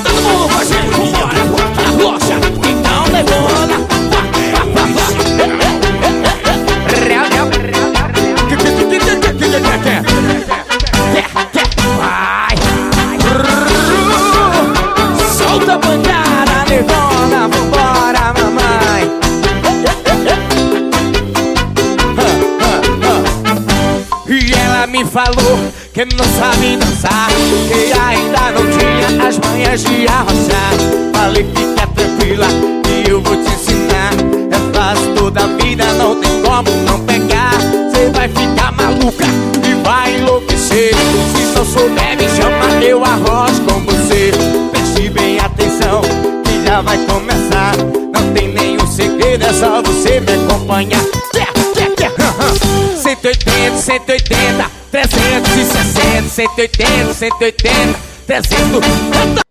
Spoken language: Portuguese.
Todo mundo com a gente, vambora. Arrocha, então levanta. Vai. Solta a bancada, levanta, vambora, mamãe. E ela me falou que não sabe dançar, que ainda não tinha as manhas de arrochar. Falei, fica tranquila que eu vou te ensinar. É fácil toda a vida, não tem como não pegar. Cê vai ficar maluca e vai enlouquecer. Se não souber, me chama, eu arrocho com você. Preste bem atenção que já vai começar. Não tem nenhum segredo, é só você me acompanhar. 180, 180, 360, 180, 180, 300.